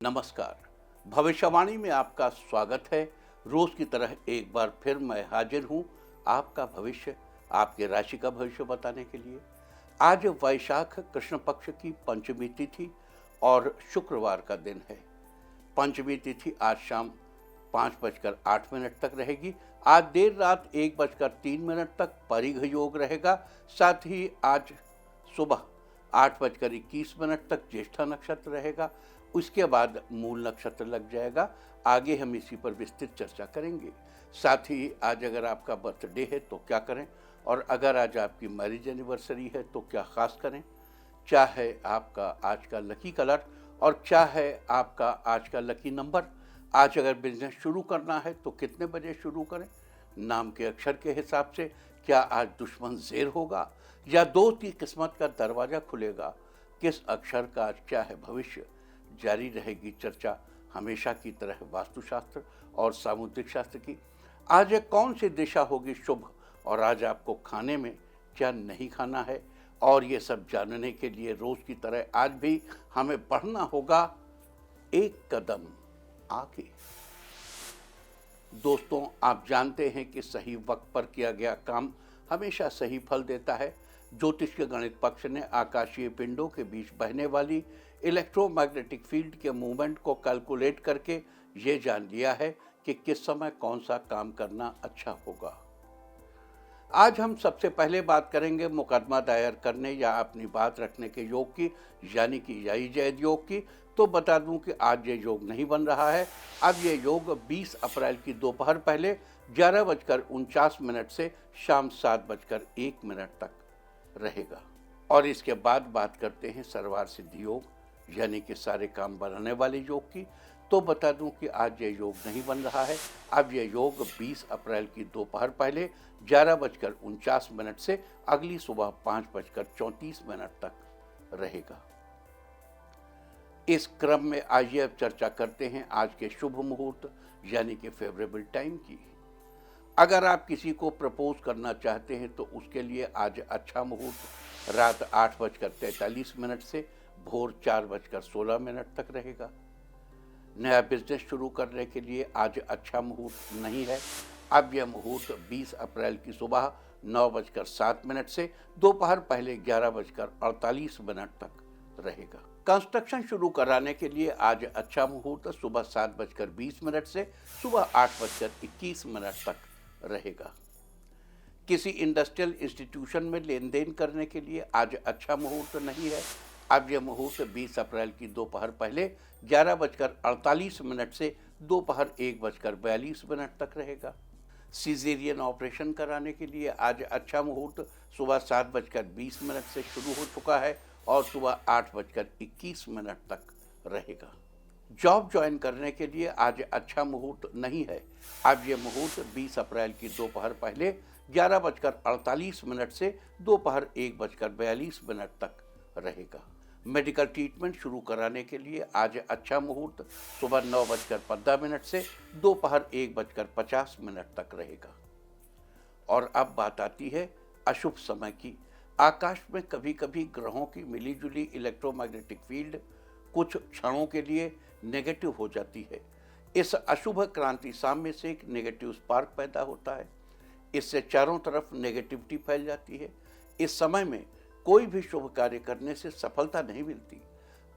नमस्कार। भविष्यवाणी में आपका स्वागत है। रोज की तरह एक बार फिर मैं हाजिर हूँ आपका भविष्य, आपके राशि का भविष्य बताने के लिए। आज वैशाख कृष्ण पक्ष की पंचमी तिथि और शुक्रवार का दिन है। पंचमी तिथि आज शाम 5:08 तक रहेगी। आज देर रात 1:03 तक परिघ योग रहेगा। साथ ही आज सुबह 8:21 तक ज्येष्ठा नक्षत्र रहेगा। उसके बाद मूल नक्षत्र लग जाएगा। आगे हम इसी पर विस्तृत चर्चा करेंगे। साथ ही आज अगर आपका बर्थडे है तो क्या करें, और अगर आज आपकी मैरिज एनिवर्सरी है तो क्या खास करें, क्या है आपका आज का लकी कलर और क्या है आपका आज का लकी नंबर। आज अगर बिजनेस शुरू करना है तो कितने बजे शुरू करें, नाम के अक्षर के हिसाब से क्या आज दुश्मन ज़ेर होगा या दोस्त की किस्मत का दरवाज़ा खुलेगा, किस अक्षर का आज क्या है भविष्य। जारी रहेगी चर्चा हमेशा की तरह वास्तुशास्त्र और सामुद्रिक शास्त्र की। आज कौन सी दिशा होगी शुभ और आज आपको खाने में क्या नहीं खाना है, और ये सब जानने के लिए रोज की तरह आज भी हमें बढ़ना होगा एक कदम आगे। दोस्तों, आप जानते हैं कि सही वक्त पर किया गया काम हमेशा सही फल देता है। ज्योतिष के गणित पक्ष ने आकाशीय पिंडों के बीच बहने वाली इलेक्ट्रोमैग्नेटिक फील्ड के मूवमेंट को कैलकुलेट करके ये जान लिया है कि किस समय कौन सा काम करना अच्छा होगा। आज हम सबसे पहले बात करेंगे मुकदमा दायर करने या अपनी बात रखने के योग की, यानी कि याई जैद योग की। तो बता दूं कि आज ये योग नहीं बन रहा है। अब ये योग 20 अप्रैल की दोपहर पहले 11:49 से शाम 7:01 तक रहेगा। और इसके बाद बात करते हैं सर्वार सिद्धि योग, यानी कि सारे काम बनाने वाले योग की। तो बता दूं कि आज ये योग नहीं बन रहा है। अब ये योग 20 अप्रैल की दोपहर पहले 11:49 से अगली सुबह 5:34 तक रहेगा। इस क्रम में आइए अब चर्चा करते हैं आज के शुभ मुहूर्त, यानी कि फेवरेबल टाइम की। अगर आप किसी को प्रपोज करना चाहते हैं तो उसके लिए आज अच्छा मुहूर्त रात 8:43 से भोर 4:16 तक रहेगा। नया बिजनेस शुरू करने के लिए आज अच्छा मुहूर्त नहीं है। अब यह मुहूर्त 20 अप्रैल की सुबह 9:07 से दोपहर पहले 11:48 तक रहेगा। कंस्ट्रक्शन शुरू कराने के लिए आज अच्छा मुहूर्त सुबह 7:20 से सुबह 8:21 तक रहेगा। किसी इंडस्ट्रियल इंस्टीट्यूशन में लेन देन करने के लिए आज अच्छा मुहूर्त नहीं है। अब यह मुहूर्त 20 अप्रैल की दोपहर पहले 11:48 से दोपहर 1:42 तक रहेगा। सीजेरियन ऑपरेशन कराने के लिए आज अच्छा मुहूर्त सुबह 7:20 से शुरू हो चुका है और सुबह 8:21 तक रहेगा। जॉब ज्वाइन करने के लिए आज अच्छा मुहूर्त नहीं है। अब यह मुहूर्त 20 अप्रैल की दोपहर पहले 11:48 से दोपहर 1:42 तक रहेगा। मेडिकल ट्रीटमेंट शुरू कराने के लिए आज अच्छा मुहूर्त सुबह 9:15 से दोपहर 1:50 तक रहेगा। और अब बात आती है अशुभ समय की। आकाश में कभी कभी ग्रहों की मिलीजुली इलेक्ट्रोमैग्नेटिक फील्ड कुछ क्षणों के लिए नेगेटिव हो जाती है। इस अशुभ क्रांति साम्य से एक नेगेटिव स्पार्क पैदा होता है। इससे चारों तरफ नेगेटिविटी फैल जाती है। इस समय में कोई भी शुभ कार्य करने से सफलता नहीं मिलती।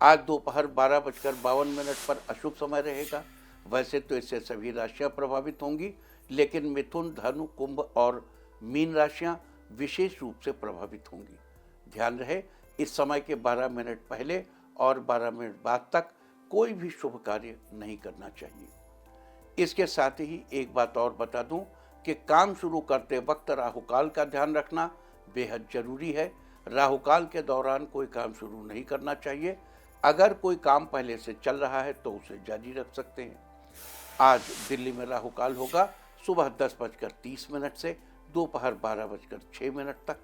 आज दोपहर 12:52 पर अशुभ समय रहेगा। वैसे तो इससे सभी राशियां प्रभावित होंगी, लेकिन मिथुन, धनु, कुंभ और मीन राशियां विशेष रूप से प्रभावित होंगी। ध्यान रहे, इस समय के 12 मिनट पहले और 12 मिनट बाद तक कोई भी शुभ कार्य नहीं करना चाहिए। इसके साथ ही एक बात और बता दूं कि काम शुरू करते वक्त राहुकाल का ध्यान रखना बेहद जरूरी है। राहुकाल के दौरान कोई काम शुरू नहीं करना चाहिए। अगर कोई काम पहले से चल रहा है तो उसे जारी रख सकते हैं। आज दिल्ली में राहुकाल होगा सुबह 10:30 से दोपहर 12:06 तक।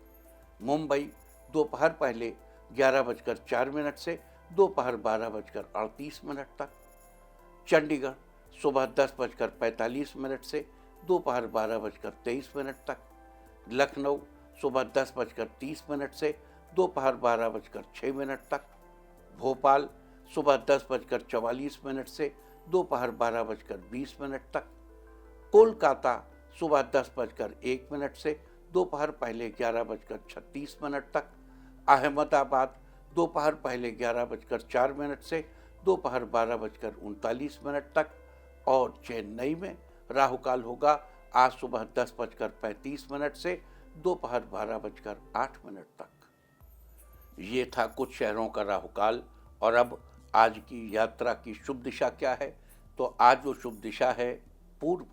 मुंबई दोपहर पहले 11:04 से दोपहर 12:38 तक। चंडीगढ़ सुबह 10:45 से दोपहर 12:23 तक। लखनऊ सुबह 10:30 से दोपहर 12:06 तक। भोपाल सुबह 10:44 से दोपहर 12:20 तक। कोलकाता सुबह 10:01 से दोपहर पहले 11:36 तक। अहमदाबाद दोपहर पहले 11:04 से दोपहर 12:39 तक। और चेन्नई में राहु काल होगा आज सुबह 10:35 से दोपहर 12:08 तक। ये था कुछ शहरों का राहु काल। और अब आज की यात्रा की शुभ दिशा क्या है? तो आज जो शुभ दिशा है पूर्व।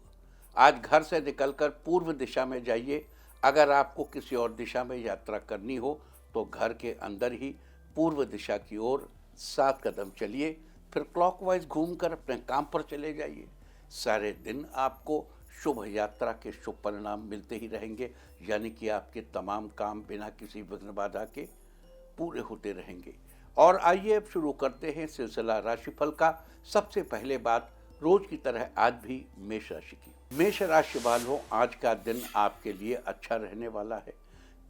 आज घर से निकलकर पूर्व दिशा में जाइए। अगर आपको किसी और दिशा में यात्रा करनी हो तो घर के अंदर ही पूर्व दिशा की ओर 7 कदम चलिए, फिर क्लॉकवाइज घूमकर अपने काम पर चले जाइए। सारे दिन आपको शुभ यात्रा के शुभ परिणाम मिलते ही रहेंगे, यानी कि आपके तमाम काम बिना किसी विघ्न बाधा के पूरे होते रहेंगे। और आइए अब शुरू करते हैं सिलसिला राशिफल का। सबसे पहले बात रोज की तरह आज भी मेष राशि की। मेष राशि वालों, आज का दिन आपके लिए अच्छा रहने वाला है।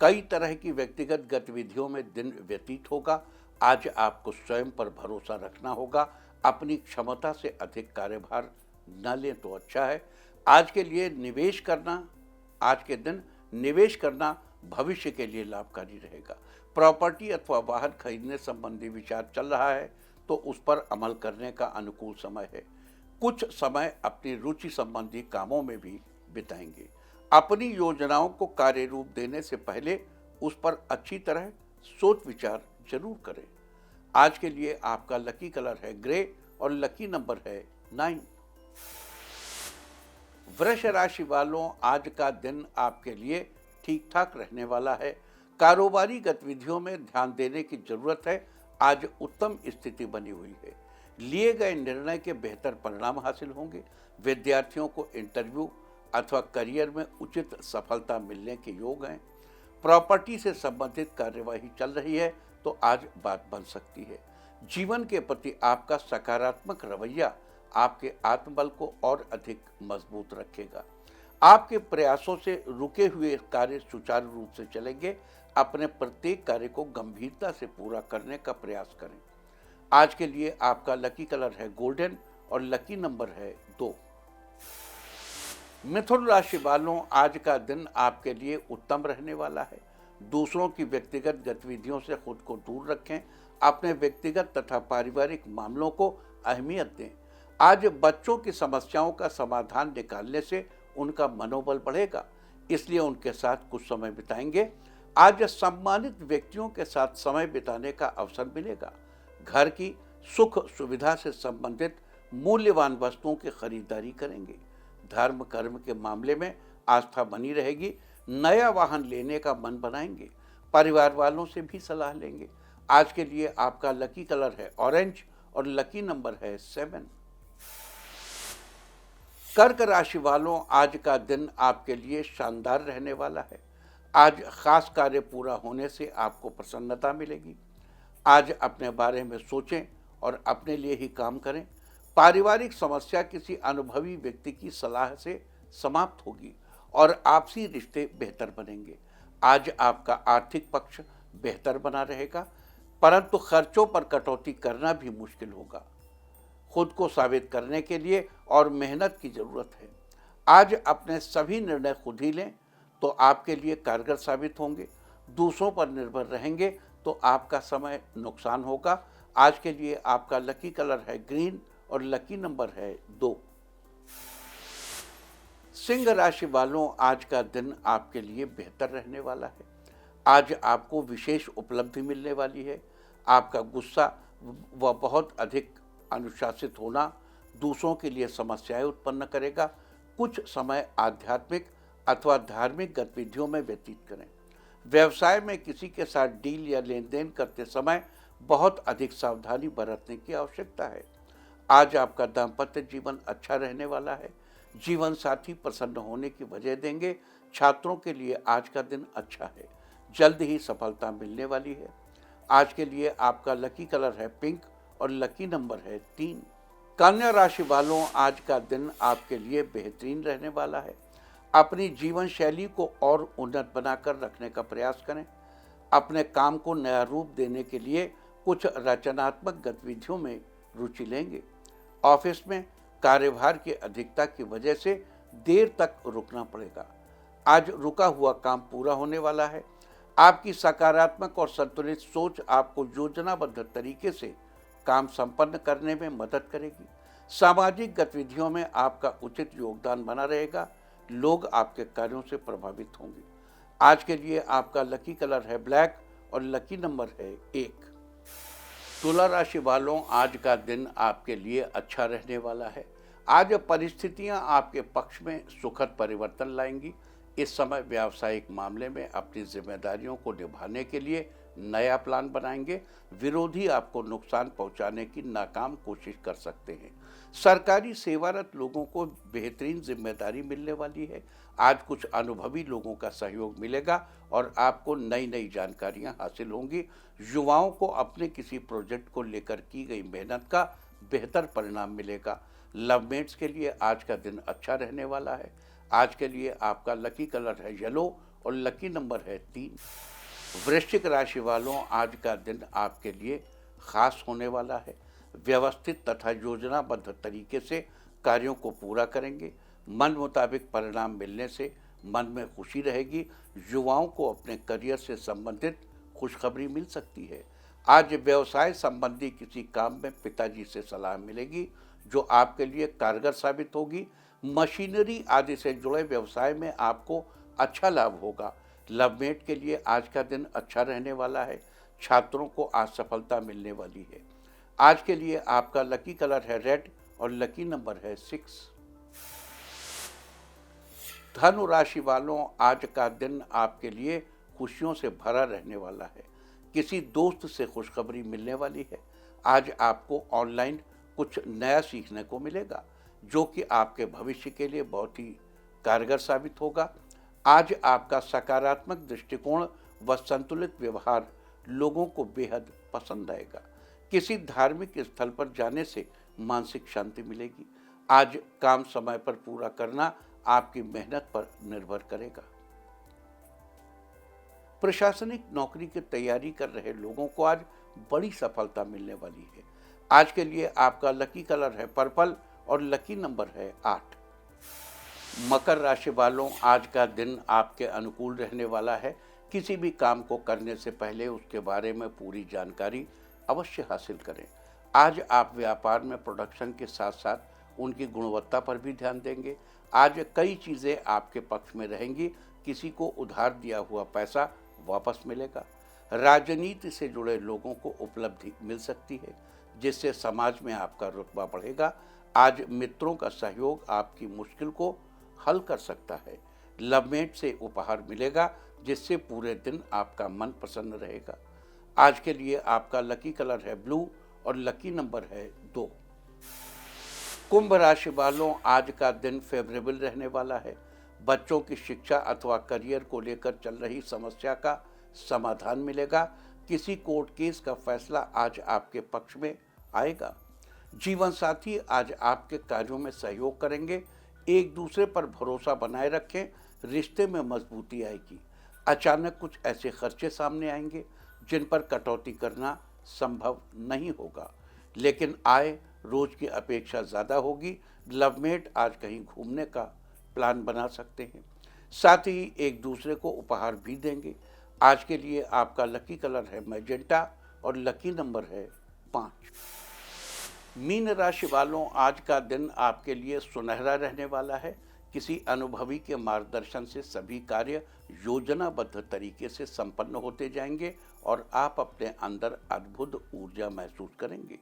कई तरह की व्यक्तिगत गतिविधियों में दिन व्यतीत होगा। आज आपको स्वयं पर भरोसा रखना होगा। अपनी क्षमता से अधिक कार्यभार न लें तो अच्छा है। आज के दिन निवेश करना भविष्य के लिए लाभकारी रहेगा। प्रॉपर्टी अथवा वाहन खरीदने संबंधी विचार चल रहा है तो उस पर अमल करने का अनुकूल समय है। कुछ समय अपनी रुचि संबंधी कामों में भी बिताएंगे। अपनी योजनाओं को कार्य रूप देने से पहले उस पर अच्छी तरह सोच विचार जरूर करें। आज के लिए आपका लकी कलर है ग्रे और लकी नंबर है 9। वृष राशि वालों, आज का दिन आपके लिए ठीक ठाक रहने वाला है। कारोबारी गतिविधियों में ध्यान देने की जरूरत है। आज उत्तम स्थिति बनी हुई है। लिए गए निर्णय के बेहतर परिणाम हासिल होंगे। विद्यार्थियों को इंटरव्यू अथवा करियर में उचित सफलता मिलने के योग हैं। प्रॉपर्टी से संबंधित कार्यवाही चल रही है तो आज बात बन सकती है। जीवन के प्रति आपका सकारात्मक रवैया आपके आत्मबल को और अधिक मजबूत रखेगा। आपके प्रयासों से रुके हुए कार्य सुचारू रूप से चलेंगे। अपने प्रत्येक कार्य को गंभीरता से पूरा करने का प्रयास करें। आज के लिए आपका लकी कलर है गोल्डन और लकी नंबर है 2। मिथुन राशि वालों, आज का दिन आपके लिए उत्तम रहने वाला है। दूसरों की व्यक्तिगत गतिविधियों से खुद को दूर रखें। अपने व्यक्तिगत तथा पारिवारिक मामलों को अहमियत दें। आज बच्चों की समस्याओं का समाधान निकालने से उनका मनोबल बढ़ेगा, इसलिए उनके साथ कुछ समय बिताएंगे। आज सम्मानित व्यक्तियों के साथ समय बिताने का अवसर मिलेगा। घर की सुख सुविधा से संबंधित मूल्यवान वस्तुओं की खरीदारी करेंगे। धर्म कर्म के मामले में आस्था बनी रहेगी। नया वाहन लेने का मन बनाएंगे। परिवार वालों से भी सलाह लेंगे। आज के लिए आपका लकी कलर है ऑरेंज और लकी नंबर है 7। कर्क राशि वालों, आज का दिन आपके लिए शानदार रहने वाला है। आज खास कार्य पूरा होने से आपको प्रसन्नता मिलेगी। आज अपने बारे में सोचें और अपने लिए ही काम करें। पारिवारिक समस्या किसी अनुभवी व्यक्ति की सलाह से समाप्त होगी और आपसी रिश्ते बेहतर बनेंगे। आज आपका आर्थिक पक्ष बेहतर बना रहेगा, परंतु खर्चों पर कटौती करना भी मुश्किल होगा। खुद को साबित करने के लिए और मेहनत की जरूरत है। आज अपने सभी निर्णय खुद ही लें तो आपके लिए कारगर साबित होंगे। दूसरों पर निर्भर रहेंगे तो आपका समय नुकसान होगा। आज के लिए आपका लकी कलर है ग्रीन और लकी नंबर है 2। सिंह राशि वालों, आज का दिन आपके लिए बेहतर रहने वाला है। आज आपको विशेष उपलब्धि मिलने वाली है। आपका गुस्सा व बहुत अधिक अनुशासित होना दूसरों के लिए समस्याएं उत्पन्न करेगा। कुछ समय आध्यात्मिक अथवा धार्मिक गतिविधियों में व्यतीत करें। व्यवसाय में किसी के साथ डील या लेन देन करते समय बहुत अधिक सावधानी बरतने की आवश्यकता है। आज आपका दाम्पत्य जीवन अच्छा रहने वाला है। जीवन साथी प्रसन्न होने की वजह देंगे। छात्रों के लिए आज का दिन अच्छा है। जल्द ही सफलता मिलने वाली है। आज के लिए आपका लकी कलर है पिंक और लकी नंबर है 3। कन्या राशि वालों, आज का दिन आपके लिए बेहतरीन रहने वाला है। अपनी जीवन शैली को और उन्नत बनाकर रखने का प्रयास करें। अपने काम को नया रूप देने के लिए कुछ रचनात्मक गतिविधियों में रुचि लेंगे। ऑफिस में कार्यभार की अधिकता की वजह से देर तक रुकना पड़ेगा। आज रुका हुआ काम पूरा होने वाला है। आपकी सकारात्मक और संतुलित सोच आपको योजनाबद्ध तरीके से काम संपन्न करने में मदद करेगी। सामाजिक गतिविधियों में आपका उचित योगदान बना रहेगा। लोग आपके कार्यों से प्रभावित होंगे। आज के लिए आपका लकी कलर है ब्लैक और लकी नंबर है 1। तुला राशि वालों, आज का दिन आपके लिए अच्छा रहने वाला है। आज परिस्थितियां आपके पक्ष में सुखद परिवर्तन लाएंगी। इस समय व्यावसायिक मामले में अपनी जिम्मेदारियों को निभाने के लिए नया प्लान बनाएंगे। विरोधी आपको नुकसान पहुंचाने की नाकाम कोशिश कर सकते हैं। सरकारी सेवारत लोगों को बेहतरीन जिम्मेदारी मिलने वाली है। आज कुछ अनुभवी लोगों का सहयोग मिलेगा और आपको नई नई जानकारियां हासिल होंगी। युवाओं को अपने किसी प्रोजेक्ट को लेकर की गई मेहनत का बेहतर परिणाम मिलेगा। लवमेट्स के लिए आज का दिन अच्छा रहने वाला है। आज के लिए आपका लकी कलर है येलो और लकी नंबर है 3। वृश्चिक राशि वालों, आज का दिन आपके लिए खास होने वाला है। व्यवस्थित तथा योजनाबद्ध तरीके से कार्यों को पूरा करेंगे। मन मुताबिक परिणाम मिलने से मन में खुशी रहेगी। युवाओं को अपने करियर से संबंधित खुशखबरी मिल सकती है। आज व्यवसाय संबंधी किसी काम में पिताजी से सलाह मिलेगी जो आपके लिए कारगर साबित होगी। मशीनरी आदि से जुड़े व्यवसाय में आपको अच्छा लाभ होगा। लवमेट के लिए आज का दिन अच्छा रहने वाला है। छात्रों को आज सफलता मिलने वाली है। आज के लिए आपका लकी कलर है रेड और लकी नंबर है 6। धनु राशि वालों, आज का दिन आपके लिए खुशियों से भरा रहने वाला है। किसी दोस्त से खुशखबरी मिलने वाली है। आज आपको ऑनलाइन कुछ नया सीखने को मिलेगा जो कि आपके भविष्य के लिए बहुत ही कारगर साबित होगा। आज आपका सकारात्मक दृष्टिकोण व संतुलित व्यवहार लोगों को बेहद पसंद आएगा। किसी धार्मिक स्थल पर जाने से मानसिक शांति मिलेगी। आज काम समय पर पूरा करना आपकी मेहनत पर निर्भर करेगा। प्रशासनिक नौकरी की तैयारी कर रहे लोगों को आज बड़ी सफलता मिलने वाली है। आज के लिए आपका लकी कलर है पर्पल और लकी नंबर है 8। मकर राशि वालों, आज का दिन आपके अनुकूल रहने वाला है। किसी भी काम को करने से पहले उसके बारे में पूरी जानकारी अवश्य हासिल करें। आज आप व्यापार में प्रोडक्शन के साथ साथ उनकी गुणवत्ता पर भी ध्यान देंगे। आज कई चीज़ें आपके पक्ष में रहेंगी। किसी को उधार दिया हुआ पैसा वापस मिलेगा। राजनीति से जुड़े लोगों को उपलब्धि मिल सकती है जिससे समाज में आपका रुतबा बढ़ेगा। आज मित्रों का सहयोग आपकी मुश्किल को हल कर सकता है। लवमेट से उपहार मिलेगा जिससे पूरे दिन आपका मन प्रसन्न रहेगा। आज के लिए आपका लकी कलर है ब्लू और लकी नंबर है 2। कुंभ राशि वालों, आज का दिन फेवरेबल रहने वाला है। बच्चों की शिक्षा अथवा करियर को लेकर चल रही समस्या का समाधान मिलेगा। किसी कोर्ट केस का फैसला आज आपके पक्ष में आएगा। जीवन साथी आज आपके कार्यों में सहयोग करेंगे। एक दूसरे पर भरोसा बनाए रखें, रिश्ते में मजबूती आएगी। अचानक कुछ ऐसे खर्चे सामने आएंगे जिन पर कटौती करना संभव नहीं होगा, लेकिन आय रोज की अपेक्षा ज़्यादा होगी। लवमेट आज कहीं घूमने का प्लान बना सकते हैं। साथ ही एक दूसरे को उपहार भी देंगे। आज के लिए आपका लकी कलर है मैजेंटा और लकी नंबर है 5। मीन राशि वालों, आज का दिन आपके लिए सुनहरा रहने वाला है। किसी अनुभवी के मार्गदर्शन से सभी कार्य योजनाबद्ध तरीके से संपन्न होते जाएंगे और आप अपने अंदर अद्भुत ऊर्जा महसूस करेंगे।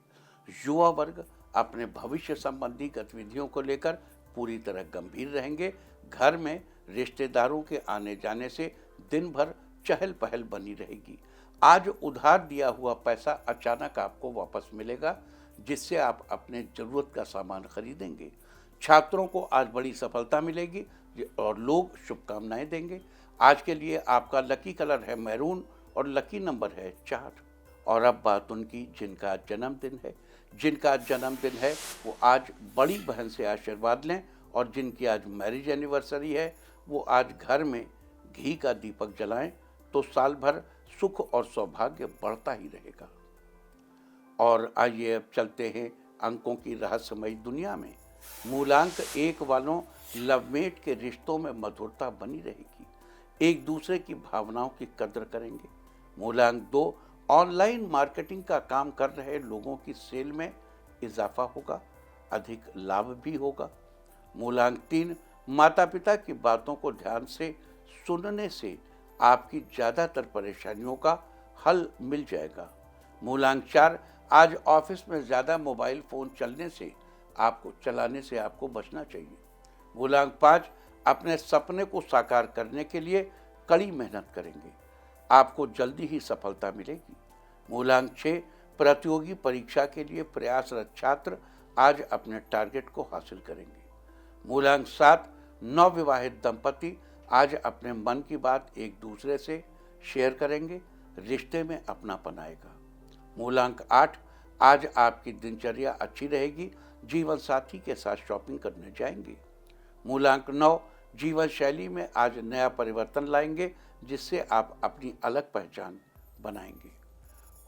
युवा वर्ग अपने भविष्य संबंधी गतिविधियों को लेकर पूरी तरह गंभीर रहेंगे। घर में रिश्तेदारों के आने जाने से दिन भर चहल पहल बनी रहेगी। आज उधार दिया हुआ पैसा अचानक आपको वापस मिलेगा जिससे आप अपने ज़रूरत का सामान खरीदेंगे। छात्रों को आज बड़ी सफलता मिलेगी और लोग शुभकामनाएं देंगे। आज के लिए आपका लकी कलर है मैरून और लकी नंबर है 4। और अब बात उनकी जिनका आज जन्मदिन है। जिनका आज जन्मदिन है वो आज बड़ी बहन से आशीर्वाद लें और जिनकी आज मैरिज एनिवर्सरी है वो आज घर में घी का दीपक जलाएं तो साल भर सुख और सौभाग्य बढ़ता ही रहेगा। और आइए अब चलते हैं अंकों की रहस्यमयी दुनिया में। मूलांक 1 वालों, लवमेट के रिश्तों में मधुरता बनी रहेगी, एक दूसरे की भावनाओं की कद्र करेंगे। मूलांक 2, ऑनलाइन मार्केटिंग का काम कर रहे लोगों की सेल में इजाफा होगा, अधिक लाभ भी होगा। मूलांक 3, माता पिता की बातों को ध्यान से सुनने से आपकी ज़्यादातर परेशानियों का हल मिल जाएगा। मूलांक 4, आज ऑफिस में ज़्यादा मोबाइल फ़ोन चलाने से आपको बचना चाहिए। मूलांक 5, अपने सपने को साकार करने के लिए कड़ी मेहनत करेंगे, आपको जल्दी ही सफलता मिलेगी। मूलांक 6, प्रतियोगी परीक्षा के लिए प्रयासरत छात्र आज अपने टारगेट को हासिल करेंगे। मूलांक 7, नवविवाहित दंपति आज अपने मन की बात एक दूसरे से शेयर करेंगे, रिश्ते में अपनापन आएगा। मूलांक 8, आज आपकी दिनचर्या अच्छी रहेगी, जीवन साथी के साथ शॉपिंग करने जाएंगे। मूलांक 9, जीवन शैली में आज नया परिवर्तन लाएंगे, जिससे आप अपनी अलग पहचान बनाएंगे।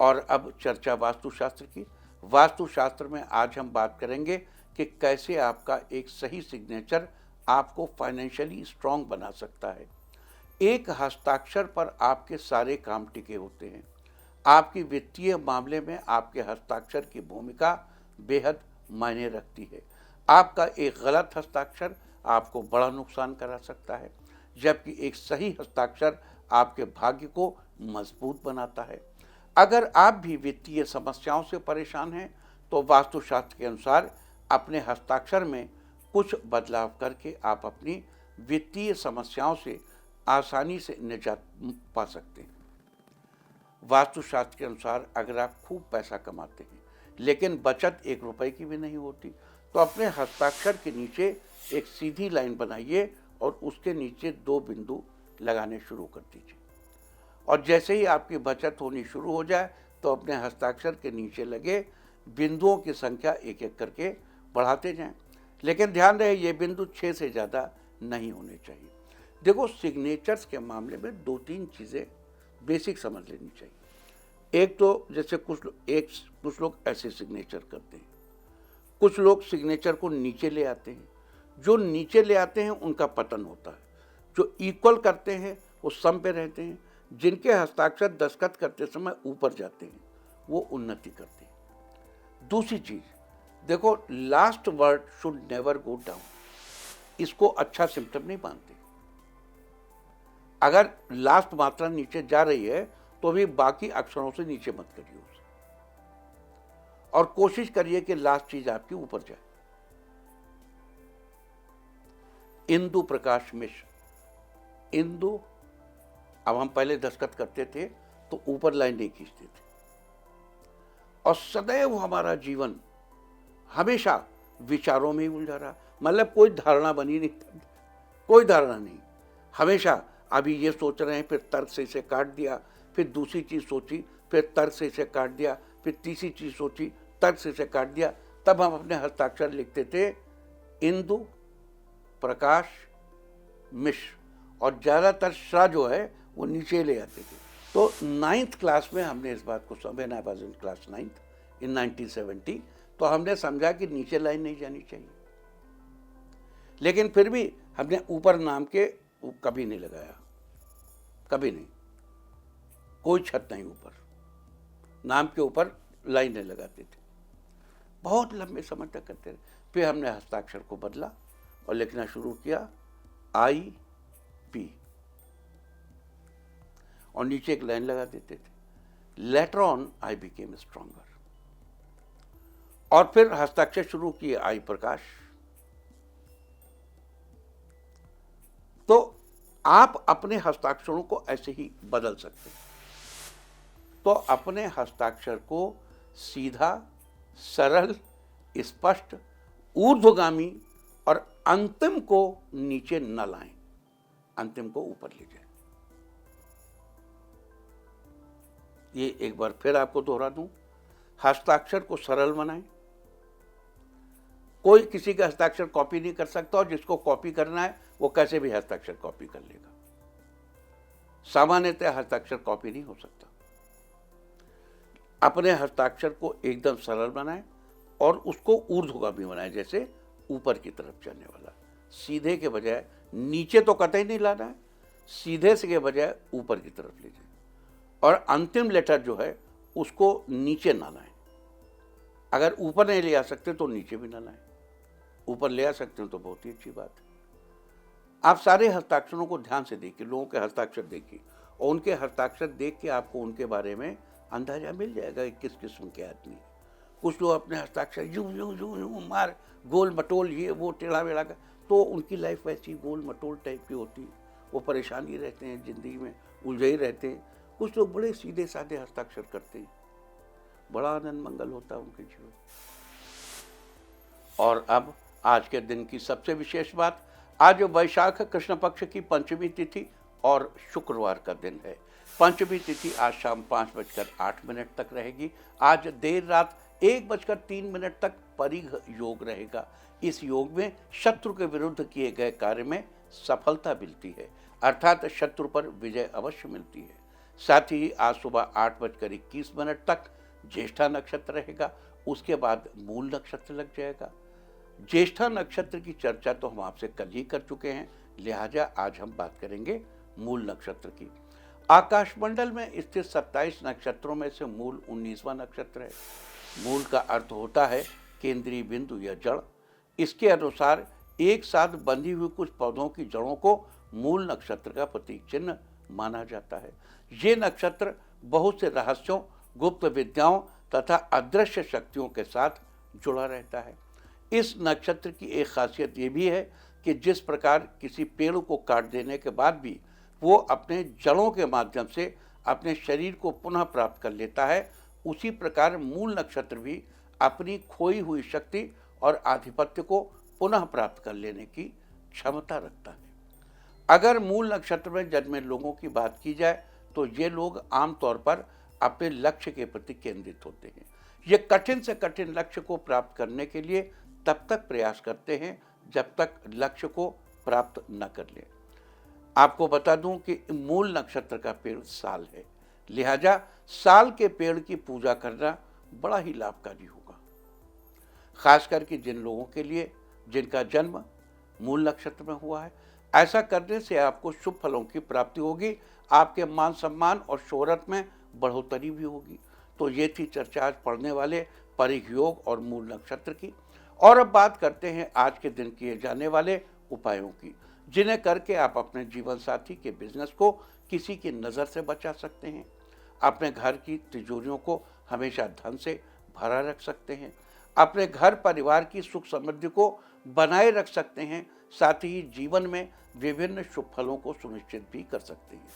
और अब चर्चा वास्तुशास्त्र की। वास्तुशास्त्र में आज हम बात करेंगे कि कैसे आपका एक सही सिग्नेचर आपको फाइनेंशियली स्ट्रांग बना सकता है। एक हस्ताक्षर पर आपके सारे काम टिके होते हैं। आपकी वित्तीय मामले में आपके हस्ताक्षर की भूमिका बेहद मायने रखती है। आपका एक गलत हस्ताक्षर आपको बड़ा नुकसान करा सकता है, जबकि एक सही हस्ताक्षर आपके भाग्य को मजबूत बनाता है। अगर आप भी वित्तीय समस्याओं से परेशान हैं, तो वास्तुशास्त्र के अनुसार अपने हस्ताक्षर में कुछ बदलाव करके आप अपनी वित्तीय समस्याओं से आसानी से निजात पा सकते हैं। वास्तुशास्त्र के अनुसार अगर आप खूब पैसा कमाते हैं लेकिन बचत 1 रुपए की भी नहीं होती, तो अपने हस्ताक्षर के नीचे एक सीधी लाइन बनाइए और उसके नीचे 2 बिंदु लगाने शुरू कर दीजिए। और जैसे ही आपकी बचत होनी शुरू हो जाए, तो अपने हस्ताक्षर के नीचे लगे बिंदुओं की संख्या एक एक करके बढ़ाते जाएं। लेकिन ध्यान रहे, ये बिंदु 6 से ज़्यादा नहीं होने चाहिए। देखो, सिग्नेचर्स के मामले में 2-3 चीज़ें बेसिक समझ लेनी चाहिए। एक तो जैसे कुछ लोग ऐसे सिग्नेचर करते हैं, कुछ लोग सिग्नेचर को नीचे ले आते हैं। जो नीचे ले आते हैं उनका पतन होता है, जो इक्वल करते हैं वो सम पे रहते हैं, जिनके हस्ताक्षर दस्तखत करते समय ऊपर जाते हैं वो उन्नति करते हैं। दूसरी चीज देखो, last word should never go down, इसको अच्छा सिम्टम नहीं मानते। अगर लास्ट मात्रा नीचे जा रही है तो भी बाकी अक्षरों से नीचे मत करिए उसे, और कोशिश करिए कि लास्ट चीज आपकी ऊपर जाए। इंदु प्रकाश मिश्र, इंदु, अब हम पहले दस्तखत करते थे तो ऊपर लाइन नहीं खींचते थे, और सदैव हमारा जीवन हमेशा विचारों में ही उलझा रहा। मतलब कोई धारणा बनी नहीं, कोई धारणा नहीं, हमेशा अभी ये सोच रहे हैं, फिर तर्क से इसे काट दिया, फिर दूसरी चीज सोची, फिर तर्क से इसे काट दिया, फिर तीसरी चीज सोची, तर्क से इसे काट दिया। तब हम अपने हस्ताक्षर लिखते थे इंदु प्रकाश मिश्र, और ज़्यादातर श्रा जो है वो नीचे ले आते थे। तो 9th क्लास में हमने इस बात को when I was in class 9th इन 1970, तो हमने समझा कि नीचे लाइन नहीं जानी चाहिए। लेकिन फिर भी हमने ऊपर नाम के कभी नहीं लगाया, कभी नहीं, कोई छत नहीं ऊपर, नाम के ऊपर लाइन नहीं लगाते थे। बहुत लंबे समय तक करते रहे। फिर हमने हस्ताक्षर को बदला और लिखना शुरू किया IP, और नीचे एक लाइन लगा देते थे। Later on I became stronger, और फिर हस्ताक्षर शुरू किए आई प्रकाश। तो आप अपने हस्ताक्षरों को ऐसे ही बदल सकते हैं। तो अपने हस्ताक्षर को सीधा, सरल, स्पष्ट, ऊर्ध्वगामी और अंतिम को नीचे न लाएं, अंतिम को ऊपर ले जाएं। ये एक बार फिर आपको दोहरा दूं, हस्ताक्षर को सरल बनाएं। कोई किसी का हस्ताक्षर कॉपी नहीं कर सकता, और जिसको कॉपी करना है वो कैसे भी हस्ताक्षर कॉपी कर लेगा। सामान्यतः हस्ताक्षर कॉपी नहीं हो सकता। अपने हस्ताक्षर को एकदम सरल बनाएं और उसको ऊर्ध्वगामी बनाएं, जैसे ऊपर की तरफ जाने वाला। सीधे के बजाय नीचे तो कतई नहीं लाना है, सीधे से के बजाय ऊपर की तरफ ले जाएं और अंतिम लेटर जो है उसको नीचे ना लाएं। अगर ऊपर नहीं ले आ सकते तो नीचे भी ना लाएं, ऊपर ले आ सकते हो तो बहुत ही अच्छी बात है। आप सारे हस्ताक्षरों को ध्यान से देखिए, लोगों के हस्ताक्षर देखिए और उनके हस्ताक्षर देख के आपको उनके बारे में अंदाजा मिल जाएगा कि किस किस्म के आदमी है। कुछ लोग अपने हस्ताक्षर यूं यूं यूं यूं मार गोल मटोल ये वो टेढ़ा मेढ़ा कर, तो उनकी लाइफ वैसी गोल मटोल टाइप की होती है। वो परेशानी रहते हैं, जिंदगी में उलझे ही रहते हैं। कुछ लोग बड़े सीधे साधे हस्ताक्षर करते हैं, बड़ा आनंद मंगल होता है उनके जीवन। और अब आज के दिन की सबसे विशेष बात, आज वैशाख कृष्ण पक्ष की पंचमी तिथि और शुक्रवार का दिन है। पंचमी तिथि आज शाम 5:08 तक रहेगी। आज देर रात 1:03 तक परिघ योग रहेगा। इस योग में शत्रु के विरुद्ध किए गए कार्य में सफलता मिलती है, अर्थात शत्रु पर विजय अवश्य मिलती है। साथ ही आज सुबह 8:21 तक ज्येष्ठा नक्षत्र रहेगा, उसके बाद मूल नक्षत्र लग जाएगा। ज्येष्ठा नक्षत्र की चर्चा तो हम आपसे कल ही कर चुके हैं, लिहाजा आज हम बात करेंगे मूल नक्षत्र की। आकाशमंडल में स्थित 27 नक्षत्रों में से मूल 19वां नक्षत्र है। मूल का अर्थ होता है केंद्रीय बिंदु या जड़। इसके अनुसार एक साथ बंधी हुई कुछ पौधों की जड़ों को मूल नक्षत्र का प्रतीक चिन्ह माना जाता है। ये नक्षत्र बहुत से रहस्यों, गुप्त विद्याओं तथा अदृश्य शक्तियों के साथ जुड़ा रहता है। इस नक्षत्र की एक खासियत ये भी है कि जिस प्रकार किसी पेड़ को काट देने के बाद भी वो अपने जड़ों के माध्यम से अपने शरीर को पुनः प्राप्त कर लेता है, उसी प्रकार मूल नक्षत्र भी अपनी खोई हुई शक्ति और आधिपत्य को पुनः प्राप्त कर लेने की क्षमता रखता है। अगर मूल नक्षत्र में जन्मे लोगों की बात की जाए तो ये लोग आमतौर पर अपने लक्ष्य के प्रति केंद्रित होते हैं। ये कठिन से कठिन लक्ष्य को प्राप्त करने के लिए तब तक प्रयास करते हैं जब तक लक्ष्य को प्राप्त न कर लें। आपको बता दूं कि मूल नक्षत्र का पेड़ साल है, लिहाजा साल के पेड़ की पूजा करना बड़ा ही लाभकारी होगा। खास करके जिन लोगों के लिए जिनका जन्म मूल नक्षत्र में हुआ है, ऐसा करने से आपको शुभ फलों की प्राप्ति होगी, आपके मान सम्मान और शोहरत में बढ़ोतरी भी होगी। तो ये थी चर्चा आज पढ़ने वाले परिघ योग और मूल नक्षत्र की। और अब बात करते हैं आज के दिन किए जाने वाले उपायों की, जिन्हें करके आप अपने जीवन साथी के बिजनेस को किसी की नज़र से बचा सकते हैं, अपने घर की तिजोरियों को हमेशा धन से भरा रख सकते हैं, अपने घर परिवार की सुख समृद्धि को बनाए रख सकते हैं, साथ ही जीवन में विभिन्न शुभ फलों को सुनिश्चित भी कर सकते हैं।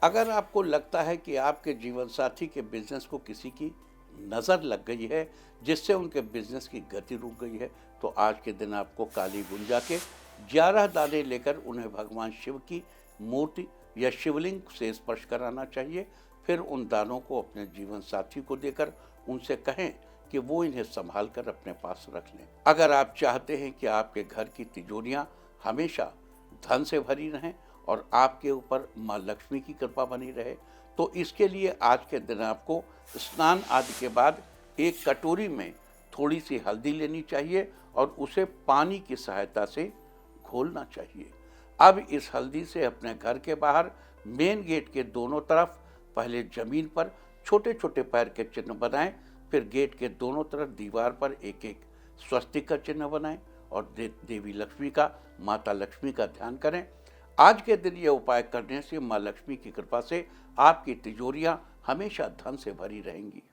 अगर आपको लगता है कि आपके जीवन साथी के बिजनेस को किसी की नज़र लग गई है, जिससे उनके बिजनेस की गति रुक गई है, तो आज के दिन आपको काली गुंजा के 11 दाने लेकर उन्हें भगवान शिव की मूर्ति या शिवलिंग से स्पर्श कराना चाहिए। फिर उन दानों को अपने जीवन साथी को देकर उनसे कहें कि वो इन्हें संभाल कर अपने पास रख लें। अगर आप चाहते हैं कि आपके घर की तिजोरियां हमेशा धन से भरी रहें और आपके ऊपर माँ लक्ष्मी की कृपा बनी रहे, तो इसके लिए आज के दिन आपको स्नान आदि के बाद एक कटोरी में थोड़ी सी हल्दी लेनी चाहिए और उसे पानी की सहायता से घोलना चाहिए। अब इस हल्दी से अपने घर के बाहर मेन गेट के दोनों तरफ पहले जमीन पर छोटे छोटे पैर के चिन्ह बनाएं, फिर गेट के दोनों तरफ दीवार पर एक एक स्वस्तिक का चिन्ह बनाएं और देवी लक्ष्मी का, माता लक्ष्मी का ध्यान करें। आज के दिन यह उपाय करने से माँ लक्ष्मी की कृपा से आपकी तिजोरियां हमेशा धन से भरी रहेंगी।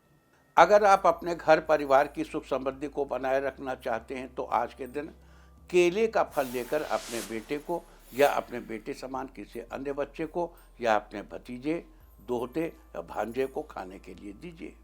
अगर आप अपने घर परिवार की सुख समृद्धि को बनाए रखना चाहते हैं तो आज के दिन केले का फल लेकर अपने बेटे को या अपने बेटे समान किसी अन्य बच्चे को या अपने भतीजे, दोहते या भांजे को खाने के लिए दीजिए।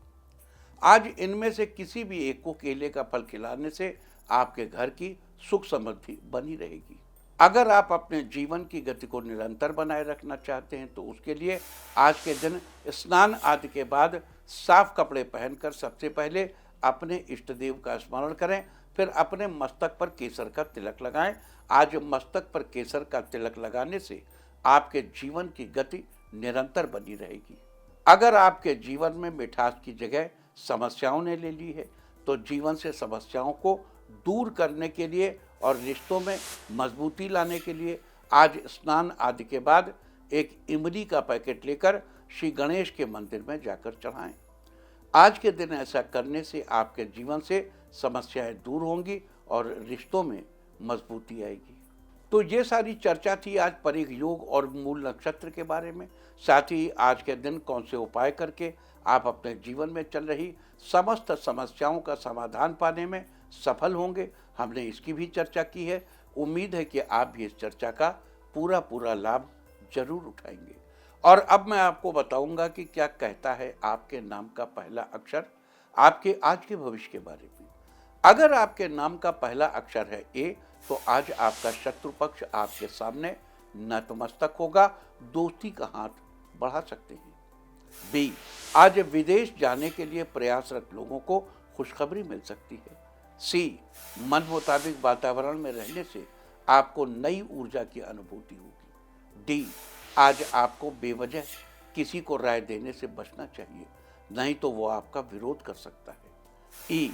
आज इनमें से किसी भी एक को केले का फल खिलाने से आपके घर की सुख समृद्धि बनी रहेगी। अगर आप अपने जीवन की गति को निरंतर बनाए रखना चाहते हैं तो उसके लिए आज के दिन स्नान आदि के बाद साफ कपड़े पहनकर सबसे पहले अपने इष्ट देव का स्मरण करें, फिर अपने मस्तक पर केसर का तिलक लगाएं। आज मस्तक पर केसर का तिलक लगाने से आपके जीवन की गति निरंतर बनी रहेगी। अगर आपके जीवन में मिठास की जगह समस्याओं ने ले ली है, तो जीवन से समस्याओं को दूर करने के लिए और रिश्तों में मजबूती लाने के लिए आज स्नान आदि के बाद एक इमली का पैकेट लेकर श्री गणेश के मंदिर में जाकर चढ़ाएं। आज के दिन ऐसा करने से आपके जीवन से समस्याएं दूर होंगी और रिश्तों में मजबूती आएगी। तो ये सारी चर्चा थी आज परिघ योग और मूल नक्षत्र के बारे में। साथ ही आज के दिन कौन से उपाय करके आप अपने जीवन में चल रही समस्त समस्याओं का समाधान पाने में सफल होंगे, हमने इसकी भी चर्चा की है। उम्मीद है कि आप भी इस चर्चा का पूरा लाभ जरूर उठाएंगे। और अब मैं आपको बताऊंगा कि क्या कहता है आपके नाम का पहला अक्षर आपके आज के भविष्य के बारे में। अगर आपके नाम का पहला अक्षर है ए, तो आज आपका शत्रु पक्ष आपके सामने नतमस्तक होगा, दोस्ती का हाथ बढ़ा सकते हैं। बी, आज विदेश जाने के लिए प्रयासरत लोगों को खुशखबरी मिल सकती है। सी, मन मुताबिक वातावरण में रहने से आपको नई ऊर्जा की अनुभूति होगी। डी, आज आपको बेवजह किसी को राय देने से बचना चाहिए, नहीं तो वो आपका विरोध कर सकता है। ई,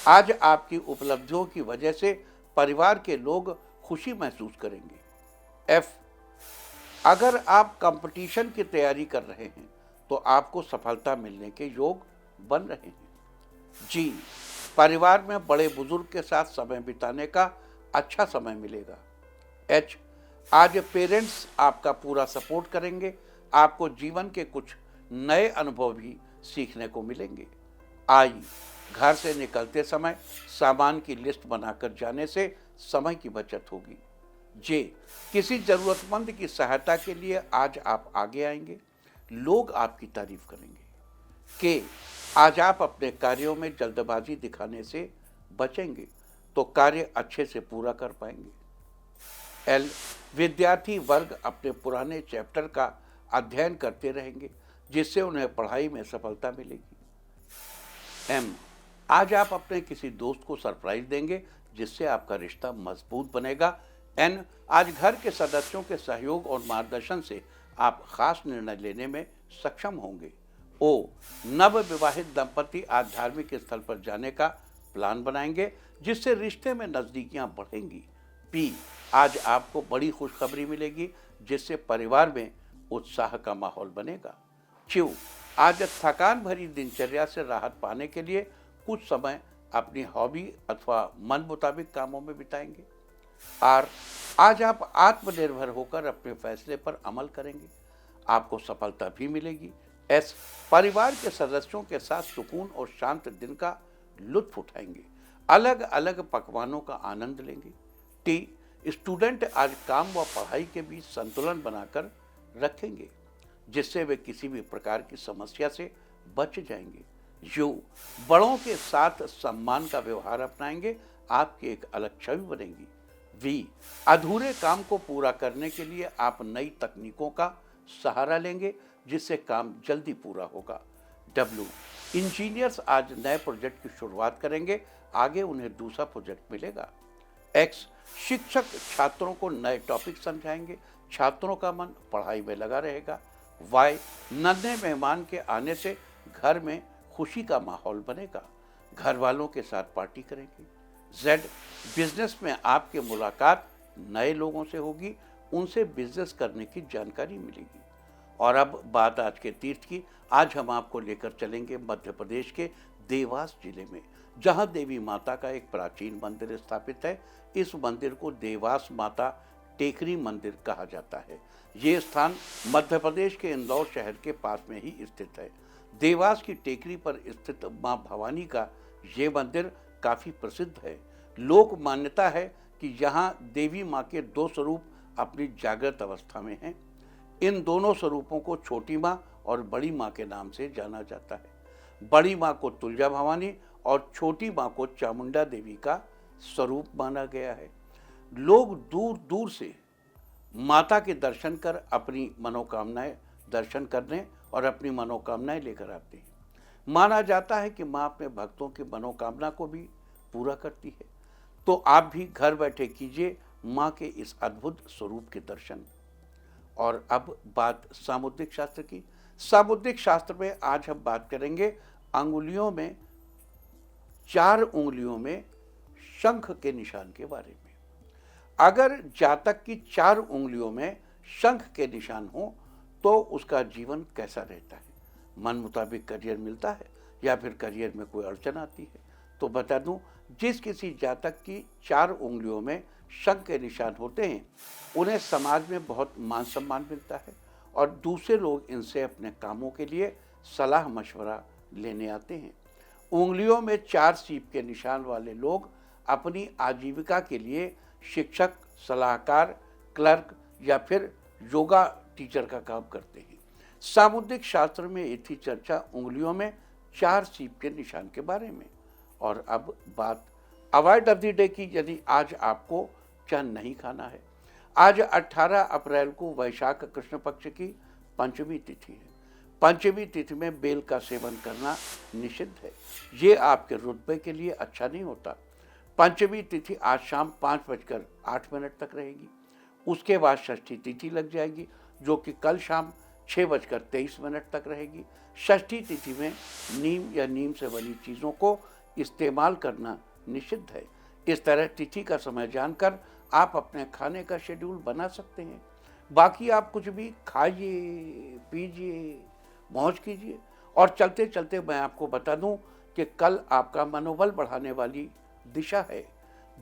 आज आपकी उपलब्धियों की वजह से परिवार के लोग खुशी महसूस करेंगे। एफ, अगर आप कंपटीशन की तैयारी कर रहे हैं तो आपको सफलता मिलने के योग बन रहे हैं। जी, परिवार में बड़े बुजुर्ग के साथ समय बिताने का अच्छा समय मिलेगा। एच, आज पेरेंट्स आपका पूरा सपोर्ट करेंगे, आपको जीवन के कुछ नए अनुभव भी सीखने को मिलेंगे। आई, घर से निकलते समय सामान की लिस्ट बनाकर जाने से समय की बचत होगी। जे, किसी जरूरतमंद की सहायता के लिए आज आप आगे आएंगे, लोग आपकी तारीफ करेंगे। के, आज आप अपने कार्यों में जल्दबाजी दिखाने से बचेंगे तो कार्य अच्छे से पूरा कर पाएंगे। एल, विद्यार्थी वर्ग अपने पुराने चैप्टर का अध्ययन करते रहेंगे, जिससे उन्हें पढ़ाई में सफलता मिलेगी। एम, आज आप अपने किसी दोस्त को सरप्राइज देंगे, जिससे आपका रिश्ता मजबूत बनेगा। एन, आज घर के सदस्यों के सहयोग और मार्गदर्शन से आप खास निर्णय लेने में सक्षम होंगे। ओ, नव विवाहित दंपति आज धार्मिक स्थल पर जाने का प्लान बनाएंगे, जिससे रिश्ते में नजदीकियां बढ़ेंगी। पी, आज आपको बड़ी खुशखबरी मिलेगी, जिससे परिवार में उत्साह का माहौल बनेगा। क्यू, आज थकान भरी दिनचर्या से राहत पाने के लिए कुछ समय अपनी हॉबी अथवा मन मुताबिक कामों में बिताएंगे। आर, आज आप आत्मनिर्भर होकर अपने फैसले पर अमल करेंगे, आपको सफलता भी मिलेगी। एस, परिवार के सदस्यों के साथ सुकून और शांत दिन का लुत्फ उठाएंगे, अलग अलग पकवानों का आनंद लेंगे। टी, स्टूडेंट आज काम व पढ़ाई के बीच संतुलन बनाकर रखेंगे, जिससे वे किसी भी प्रकार की समस्या से बच जाएंगे। यू, बड़ों के साथ सम्मान का व्यवहार अपनाएंगे, आपकी एक अलग छवि बनेगी। वी, अधूरे काम को पूरा करने के लिए आप नई तकनीकों का सहारा लेंगे, जिससे काम जल्दी पूरा होगा। डब्ल्यू, इंजीनियर्स आज नए प्रोजेक्ट की शुरुआत करेंगे, आगे उन्हें दूसरा प्रोजेक्ट मिलेगा। एक्स, शिक्षक छात्रों को नए टॉपिक समझाएंगे, छात्रों का मन पढ़ाई में लगा रहेगा। वाई, नन्हे मेहमान के आने से घर में खुशी का माहौल बनेगा, घर वालों के साथ पार्टी करेंगे। जेड, बिजनेस में आपकी मुलाकात नए लोगों से होगी, उनसे बिजनेस करने की जानकारी मिलेगी। और अब बात आज के तीर्थ की। आज हम आपको लेकर चलेंगे मध्य प्रदेश के देवास जिले में, जहां देवी माता का एक प्राचीन मंदिर स्थापित है। इस मंदिर को देवास माता टेकरी मंदिर कहा जाता है। ये स्थान मध्य प्रदेश के इंदौर शहर के पास में ही स्थित है। देवास की टेकरी पर स्थित मां भवानी का ये मंदिर काफी प्रसिद्ध है। लोक मान्यता है कि यहाँ देवी माँ के दो स्वरूप अपनी जागृत अवस्था में हैं। इन दोनों स्वरूपों को छोटी माँ और बड़ी माँ के नाम से जाना जाता है। बड़ी माँ को तुलजा भवानी और छोटी माँ को चामुंडा देवी का स्वरूप माना गया है। लोग दूर दूर से माता के दर्शन कर अपनी मनोकामनाएं दर्शन करने और अपनी मनोकामनाएं लेकर आते हैं। माना जाता है कि माँ अपने भक्तों की मनोकामना को भी पूरा करती है। तो आप भी घर बैठे कीजिए माँ के इस अद्भुत स्वरूप के दर्शन। और अब बात सामुद्रिक शास्त्र की। सामुद्रिक शास्त्र में आज हम बात करेंगे अंगुलियों में, 4 उंगलियों में शंख के निशान के बारे में। अगर जातक की 4 उंगलियों में शंख के निशान हो तो उसका जीवन कैसा रहता है, मन मुताबिक करियर मिलता है या फिर करियर में कोई अड़चन आती है। तो बता दूं, जिस किसी जातक की 4 उंगलियों में शंख के निशान होते हैं उन्हें समाज में बहुत मान सम्मान मिलता है और दूसरे लोग इनसे अपने कामों के लिए सलाह मशवरा लेने आते हैं। उंगलियों में 4 सीप के निशान वाले लोग अपनी आजीविका के लिए शिक्षक, सलाहकार, क्लर्क या फिर योगा टीचर का काम करते हैं। सामुद्रिक शास्त्र में ये थी चर्चा उंगलियों में 4 सीप के निशान के बारे में। और अब बात अवॉइड ऑफ द डे की। यदि आज आपको चांद नहीं खाना है, आज 18 अप्रैल को वैशाख कृष्ण पक्ष की पंचमी तिथि है। पंचमी तिथि में बेल का सेवन करना निषिद्ध है, ये आपके रुतबे के लिए अच्छा नहीं होता। पंचमी तिथि आज शाम 5:08 तक रहेगी। उसके बाद षष्ठी तिथि लग जाएगी जो कि कल शाम 6:23 तक रहेगी। षष्ठी तिथि में नीम या नीम से बनी चीज़ों को इस्तेमाल करना निषिद्ध है। इस तरह तिथि का समय जानकर आप अपने खाने का शेड्यूल बना सकते हैं। बाकी आप कुछ भी खाइए, पीजिए, मौज कीजिए। और चलते चलते मैं आपको बता दूं कि कल आपका मनोबल बढ़ाने वाली दिशा है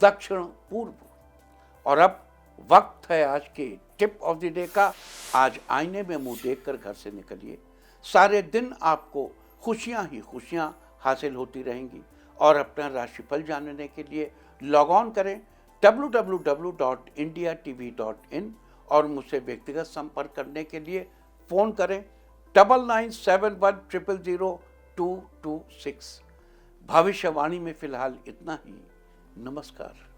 दक्षिण पूर्व। और अब वक्त है आज के टिप ऑफ द डे का। आज आईने में मुंह देखकर घर से निकलिए। सारे दिन आपको खुशियां ही खुशियां हासिल होती रहेंगी। और अपना राशिफल जानने के लिए लॉग ऑन करें www.indiatv.in और मुझसे व्यक्तिगत संपर्क करने के लिए फ़ोन करें 9971000226। भविष्यवाणी में फिलहाल इतना ही। नमस्कार।